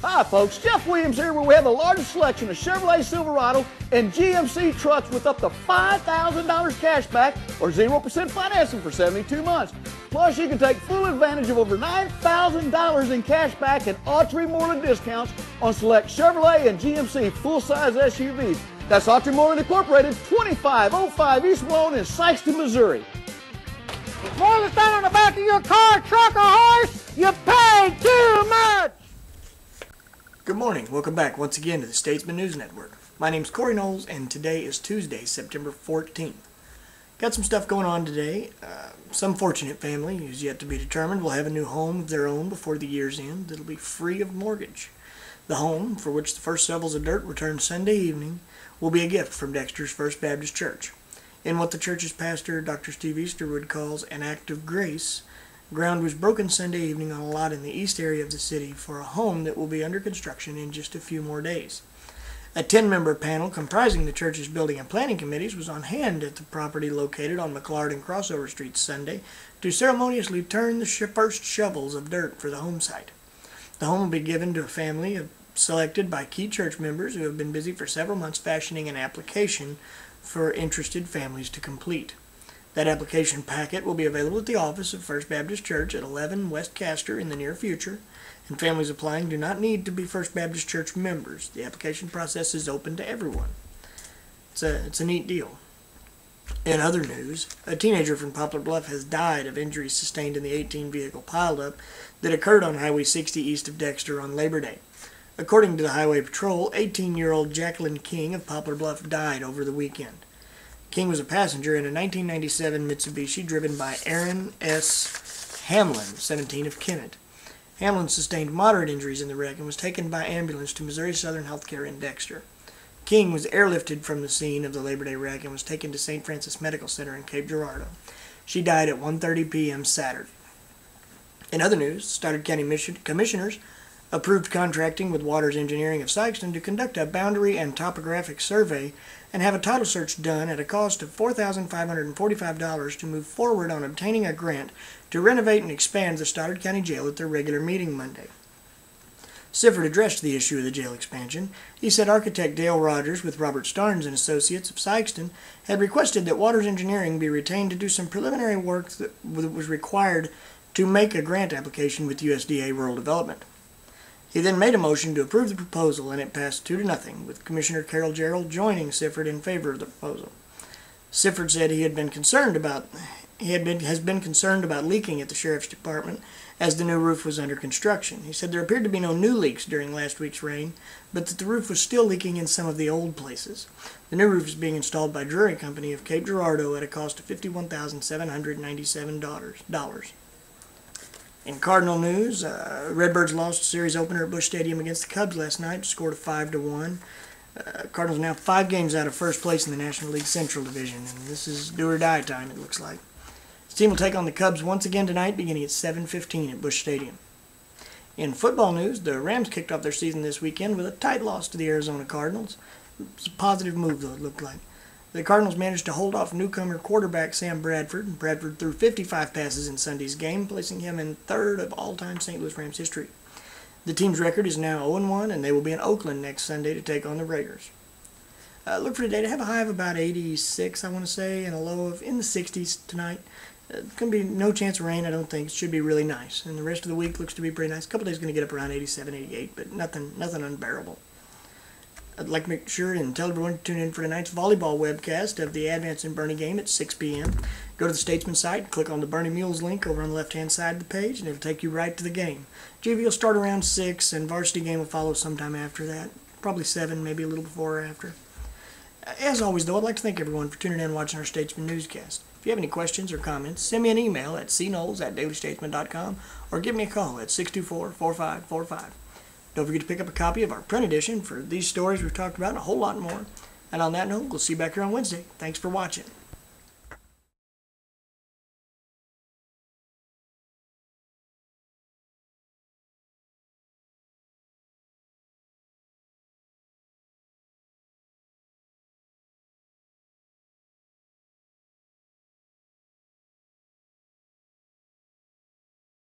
Hi folks, Jeff Williams here where we have the largest selection of Chevrolet Silverado and GMC trucks with up to $5,000 cash back or 0% financing for 72 months. Plus you can take full advantage of over $9,000 in cash back and Autry Moreland discounts on select Chevrolet and GMC full-size SUVs. That's Autry Moreland Incorporated, 2505 East Malone in Sykeston, Missouri. More than stand on the back of your car, truck, or horse, you paid too much! Good morning. Welcome back once again to the Statesman News Network. My name's Corey Knowles, and today is Tuesday, September 14th. Got some stuff going on today. Some fortunate family, who's yet to be determined, will have a new home of their own before the year's end that'll be free of mortgage. The home, for which the first shovels of dirt returned Sunday evening, will be a gift from Dexter's First Baptist Church. In what the church's pastor, Dr. Steve Easterwood, calls an act of grace, ground was broken Sunday evening on a lot in the east area of the city for a home that will be under construction in just a few more days. A 10-member panel comprising the church's building and planning committees was on hand at the property located on McLeod and Crossover Streets Sunday to ceremoniously turn the first shovels of dirt for the home site. The home will be given to a family selected by key church members who have been busy for several months fashioning an application for interested families to complete. That application packet will be available at the office of First Baptist Church at 11 West Castor in the near future, and families applying do not need to be First Baptist Church members. The application process is open to everyone. It's a neat deal. In other news, a teenager from Poplar Bluff has died of injuries sustained in the 18-vehicle pileup that occurred on Highway 60 east of Dexter on Labor Day. According to the Highway Patrol, 18-year-old Jacqueline King of Poplar Bluff died over the weekend. King was a passenger in a 1997 Mitsubishi driven by Aaron S. Hamlin, 17, of Kennett. Hamlin sustained moderate injuries in the wreck and was taken by ambulance to Missouri Southern Healthcare in Dexter. King was airlifted from the scene of the Labor Day wreck and was taken to St. Francis Medical Center in Cape Girardeau. She died at 1:30 p.m. Saturday. In other news, Stoddard County Commissioners approved contracting with Waters Engineering of Sykeston to conduct a boundary and topographic survey and have a title search done at a cost of $4,545 to move forward on obtaining a grant to renovate and expand the Stoddard County Jail at their regular meeting Monday. Sifford addressed the issue of the jail expansion. He said architect Dale Rogers with Robert Starnes and Associates of Sykeston had requested that Waters Engineering be retained to do some preliminary work that was required to make a grant application with USDA Rural Development. He then made a motion to approve the proposal, and it passed 2-0, with Commissioner Carol Gerald joining Sifford in favor of the proposal. Sifford said he has been concerned about leaking at the Sheriff's Department as the new roof was under construction. He said there appeared to be no new leaks during last week's rain, but that the roof was still leaking in some of the old places. The new roof is being installed by Drury Company of Cape Girardeau at a cost of $51,797. In Cardinal news, Redbirds lost a series opener at Busch Stadium against the Cubs last night, scored 5-1. Cardinals now 5 games out of first place in the National League Central Division, and this is do or die time, it looks like. The team will take on the Cubs once again tonight, beginning at 7:15 at Busch Stadium. In football news, the Rams kicked off their season this weekend with a tight loss to the Arizona Cardinals. It was a positive move, though, it looked like. The Cardinals managed to hold off newcomer quarterback Sam Bradford. Bradford threw 55 passes in Sunday's game, placing him in third of all-time St. Louis Rams history. The team's record is now 0-1, and they will be in Oakland next Sunday to take on the Raiders. Look for today to have a high of about 86, I want to say, and a low of in the 60s tonight. Going to be no chance of rain, I don't think. It should be really nice. And the rest of the week looks to be pretty nice. A couple days going to get up around 87, 88, but nothing unbearable. I'd like to make sure and tell everyone to tune in for tonight's volleyball webcast of the Advance and Bernie game at 6 p.m. Go to the Statesman site, click on the Bernie Mules link over on the left-hand side of the page, and it'll take you right to the game. JV will start around 6, and varsity game will follow sometime after that. Probably 7, maybe a little before or after. As always, though, I'd like to thank everyone for tuning in and watching our Statesman Newscast. If you have any questions or comments, send me an email at cknowles@dailystatesman.com or give me a call at 624-4545. Don't forget to pick up a copy of our print edition for these stories we've talked about and a whole lot more. And on that note, we'll see you back here on Wednesday. Thanks for watching.